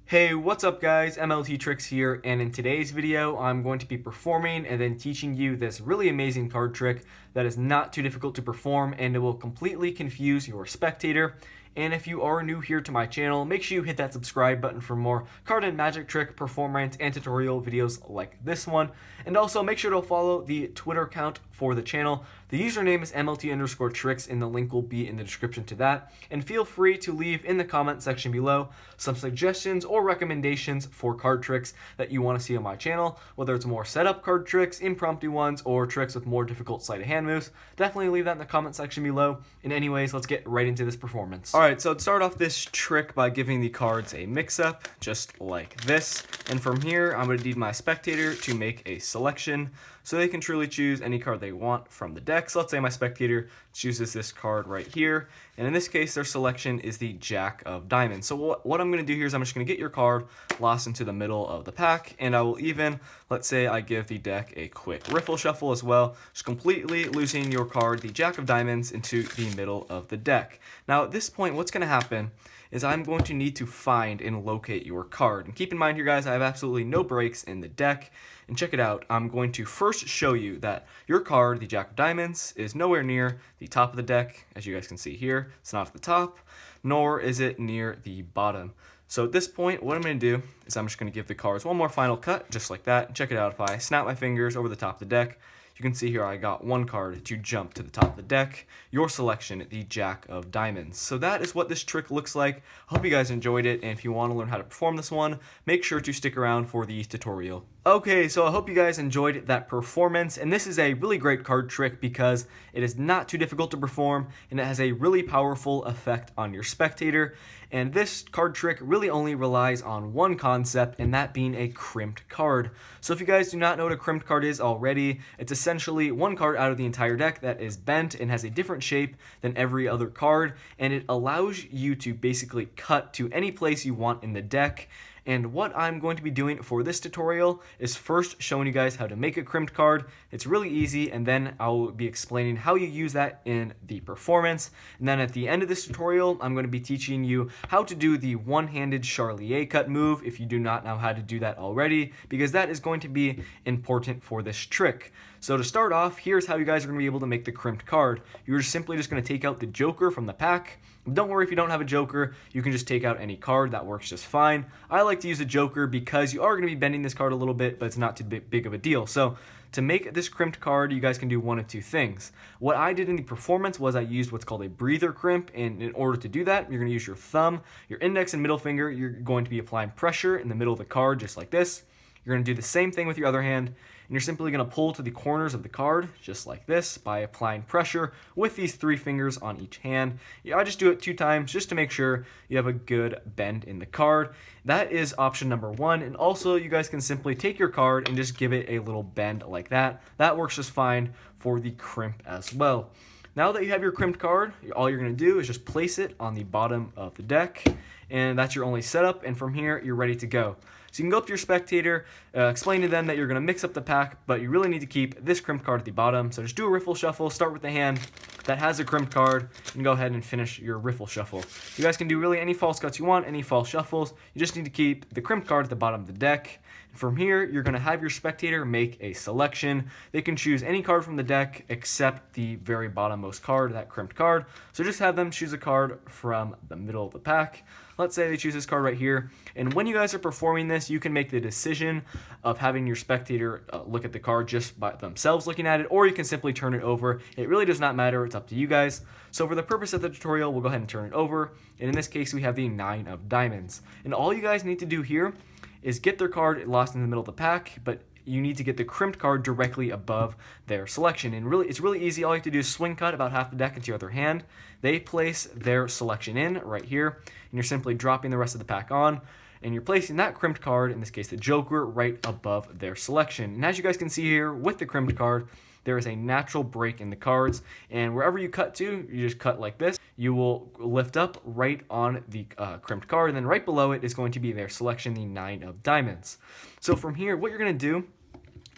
Hey, what's up guys? MLT Tricks here, and in today's video I'm going to be performing and then teaching you this really amazing card trick that is not too difficult to perform, and it will completely confuse your spectator. And if you are new here to my channel, make sure you hit that subscribe button for more card and magic trick performance and tutorial videos like this one. And also make sure to follow the Twitter account for the channel. The username is MLT_tricks and the link will be in the description to that. And feel free to leave in the comment section below some suggestions or recommendations for card tricks that you want to see on my channel, whether it's more setup card tricks, impromptu ones, or tricks with more difficult sleight of hand moves. Definitely leave that in the comment section below. And anyways, let's get right into this performance. Alright, so let's start off this trick by giving the cards a mix-up, just like this. And from here, I'm going to need my spectator to make a selection so they can truly choose any card they want from the deck. So let's say my spectator chooses this card right here, and in this case their selection is the Jack of Diamonds. So what I'm going to do here is I'm just going to get your card lost into the middle of the pack, and I will even, let's say I give the deck a quick riffle shuffle as well, just completely losing your card, the Jack of Diamonds, into the middle of the deck. Now at this point, what's going to happen is I'm going to need to find and locate your card. And keep in mind here guys, I have absolutely no breaks in the deck. And check it out, I'm going to first show you that your card, the Jack of Diamonds, is nowhere near the top of the deck. As you guys can see here, it's not at the top, nor is it near the bottom. So at this point, what I'm going to do is I'm just going to give the cards one more final cut, just like that. And check it out, if I snap my fingers over the top of the deck, you can see here I got one card to jump to the top of the deck. Your selection, the Jack of Diamonds. So that is what this trick looks like. I hope you guys enjoyed it, and if you want to learn how to perform this one, make sure to stick around for the tutorial. Okay, so I hope you guys enjoyed that performance, and this is a really great card trick because it is not too difficult to perform, and it has a really powerful effect on your spectator. And this card trick really only relies on one concept, and that being a crimped card. So if you guys do not know what a crimped card is already, it's essentially one card out of the entire deck that is bent and has a different shape than every other card, and it allows you to basically cut to any place you want in the deck. And what I'm going to be doing for this tutorial is first showing you guys how to make a crimped card. It's really easy, and then I'll be explaining how you use that in the performance. And then at the end of this tutorial, I'm going to be teaching you how to do the one-handed Charlier cut move if you do not know how to do that already, because that is going to be important for this trick. So to start off, here's how you guys are going to be able to make the crimped card. You're simply just going to take out the Joker from the pack. Don't worry if you don't have a Joker, you can just take out any card, that works just fine. I like to use a Joker because you are going to be bending this card a little bit, but it's not too big of a deal. So to make this crimped card, you guys can do one of two things. What I did in the performance was I used what's called a breather crimp, and in order to do that, you're going to use your thumb, your index and middle finger. You're going to be applying pressure in the middle of the card just like this. You're going to do the same thing with your other hand, and you're simply going to pull to the corners of the card, just like this, by applying pressure with these 3 fingers on each hand. I just do it 2 times just to make sure you have a good bend in the card. That is option number 1, and also you guys can simply take your card and just give it a little bend like that. That works just fine for the crimp as well. Now that you have your crimped card, all you're going to do is just place it on the bottom of the deck, and that's your only setup, and from here you're ready to go. So you can go up to your spectator, explain to them that you're going to mix up the pack, but you really need to keep this crimped card at the bottom. So just do a riffle shuffle, start with the hand that has a crimped card, and go ahead and finish your riffle shuffle. You guys can do really any false cuts you want, any false shuffles. You just need to keep the crimped card at the bottom of the deck. From here, you're going to have your spectator make a selection. They can choose any card from the deck except the very bottommost card, that crimped card. So just have them choose a card from the middle of the pack. Let's say they choose this card right here. And when you guys are performing this, you can make the decision of having your spectator look at the card just by themselves looking at it, or you can simply turn it over. It really does not matter. It's up to you guys. So for the purpose of the tutorial, we'll go ahead and turn it over. And in this case, we have the 9 of Diamonds. And all you guys need to do here is get their card lost in the middle of the pack, but you need to get the crimped card directly above their selection. And really, it's really easy. All you have to do is swing cut about half the deck into your other hand. They place their selection in right here, and you're simply dropping the rest of the pack on, and you're placing that crimped card, in this case the Joker, right above their selection. And as you guys can see here with the crimped card, there is a natural break in the cards, and wherever you cut to, you just cut like this. You will lift up right on the crimped card, and then right below it is going to be their selection, the 9 of Diamonds. So from here, what you're going to do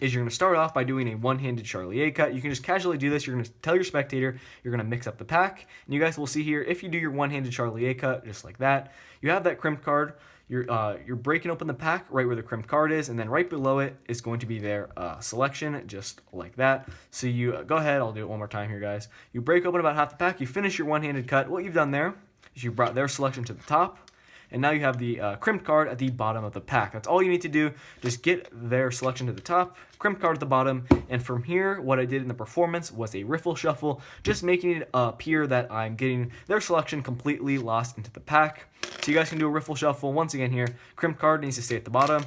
is you're going to start off by doing a one-handed Charlier cut. You can just casually do this. You're going to tell your spectator you're going to mix up the pack, and you guys will see here, if you do your one-handed Charlier cut just like that, you have that crimped card. you're breaking open the pack right where the crimped card is, and then right below it is going to be their selection, just like that. So you go ahead, I'll do it one more time here, guys. You break open about half the pack, you finish your one-handed cut. What you've done there is you brought their selection to the top, and now you have the crimped card at the bottom of the pack. That's all you need to do. Just get their selection to the top, crimped card at the bottom, and from here, what I did in the performance was a riffle shuffle, just making it appear that I'm getting their selection completely lost into the pack. So you guys can do a riffle shuffle. Once again here, crimped card needs to stay at the bottom,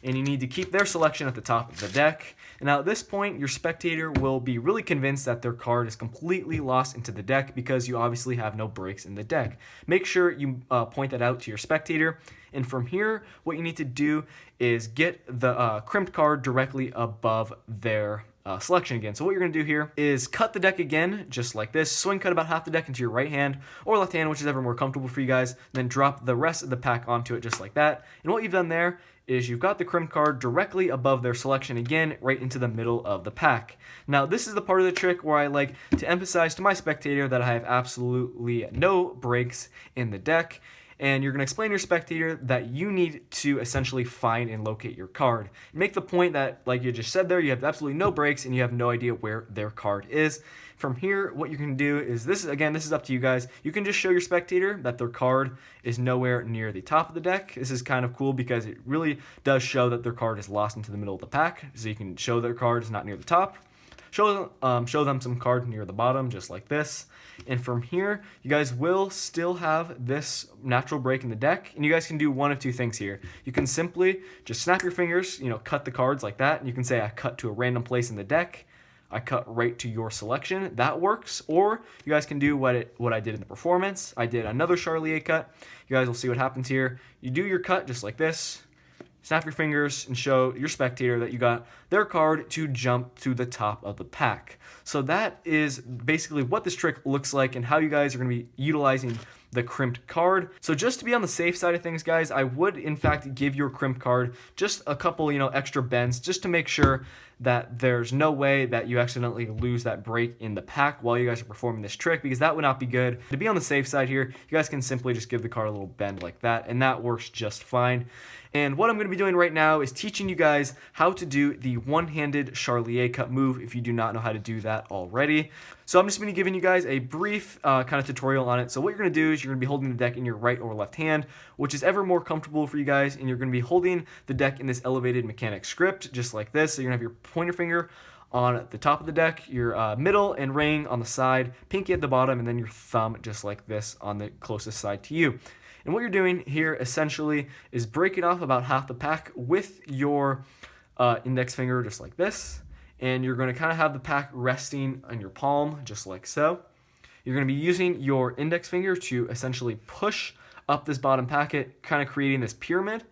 and you need to keep their selection at the top of the deck. And now at this point, your spectator will be really convinced that their card is completely lost into the deck because you obviously have no breaks in the deck. Make sure you point that out to your spectator. And from here, what you need to do is get the crimped card directly above their selection again. So what you're going to do here is cut the deck again, just like this. Swing cut about half the deck into your right hand or left hand, which is ever more comfortable for you guys. And then drop the rest of the pack onto it just like that. And what you've done there is you've got the crimped card directly above their selection again, right into the middle of the pack. Now, this is the part of the trick where I like to emphasize to my spectator that I have absolutely no breaks in the deck. And you're going to explain to your spectator that you need to essentially find and locate your card. Make the point that, like you just said there, you have absolutely no breaks and you have no idea where their card is. From here, what you can do is this is up to you guys. You can just show your spectator that their card is nowhere near the top of the deck. This is kind of cool because it really does show that their card is lost into the middle of the pack. So you can show their card is not near the top. Show them some card near the bottom, just like this. And from here, you guys will still have this natural break in the deck, and you guys can do one of two things here. You can simply just snap your fingers, cut the cards like that, and you can say I cut to a random place in the deck. I cut right to your selection. That works. Or you guys can do what I did in the performance. I did another Charlier cut. You guys will see what happens here. You do your cut just like this. Snap your fingers and show your spectator that you got their card to jump to the top of the pack. So that is basically what this trick looks like and how you guys are going to be utilizing the crimped card. So just to be on the safe side of things, guys, I would in fact give your crimped card just a couple, extra bends just to make sure that there's no way that you accidentally lose that break in the pack while you guys are performing this trick, because that would not be good. To be on the safe side here, you guys can simply just give the card a little bend like that, and that works just fine. And what I'm going to be doing right now is teaching you guys how to do the one-handed Charlier cut move if you do not know how to do that already. So I'm just going to be giving you guys a brief kind of tutorial on it. So what you're going to do is you're going to be holding the deck in your right or left hand, which is ever more comfortable for you guys, and you're going to be holding the deck in this elevated mechanics script, just like this. So you're going to have your pointer finger on the top of the deck, your middle and ring on the side, pinky at the bottom, and then your thumb just like this on the closest side to you. And what you're doing here essentially is breaking off about half the pack with your index finger just like this. And you're going to kind of have the pack resting on your palm just like so. You're going to be using your index finger to essentially push up this bottom packet, kind of creating this pyramid.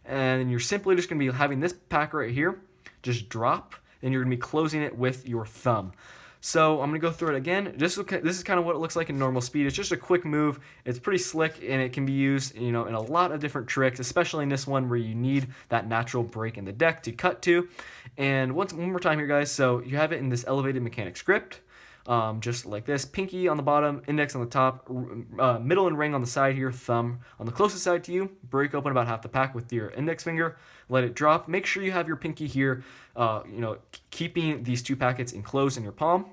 And you're simply just going to be having this pack right here just drop, and you're going to be closing it with your thumb. So I'm going to go through it again. This is kind of what it looks like in normal speed. It's just a quick move. It's pretty slick, and it can be used in a lot of different tricks, especially in this one where you need that natural break in the deck to cut to. And one more time here, guys. So you have it in this elevated mechanic script. Just like this, pinky on the bottom, index on the top, middle and ring on the side here, thumb on the closest side to you. Break open about half the pack with your index finger, let it drop. Make sure you have your pinky here, keeping these two packets enclosed in your palm.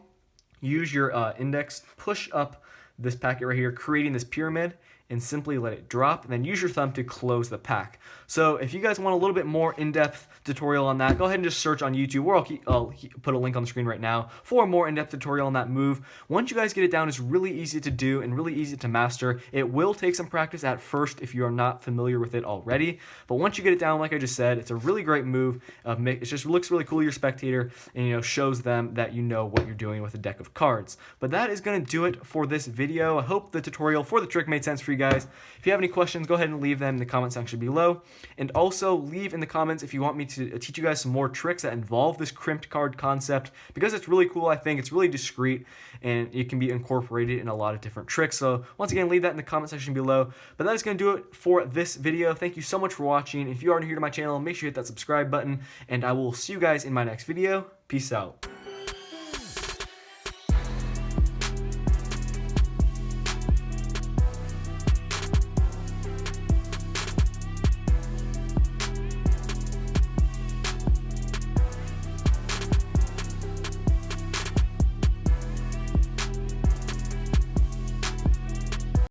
Use your index, push up this packet right here, creating this pyramid, and simply let it drop, and then use your thumb to close the pack. So if you guys want a little bit more in-depth tutorial on that, go ahead and just search on YouTube, or I'll put a link on the screen right now for a more in-depth tutorial on that move. Once you guys get it down, it's really easy to do and really easy to master. It will take some practice at first if you are not familiar with it already, but once you get it down, like I just said, it's a really great move. It just looks really cool to your spectator, and shows them that you know what you're doing with a deck of cards. But that is going to do it for this video. I hope the tutorial for the trick made sense for you guys. If you have any questions, go ahead and leave them in the comment section below. And also leave in the comments if you want me to teach you guys some more tricks that involve this crimped card concept, because it's really cool. I think it's really discreet and it can be incorporated in a lot of different tricks. So once again, leave that in the comment section below. But that is going to do it for this video. Thank you so much for watching. If you are new here to my channel, make sure you hit that subscribe button, and I will see you guys in my next video. Peace out.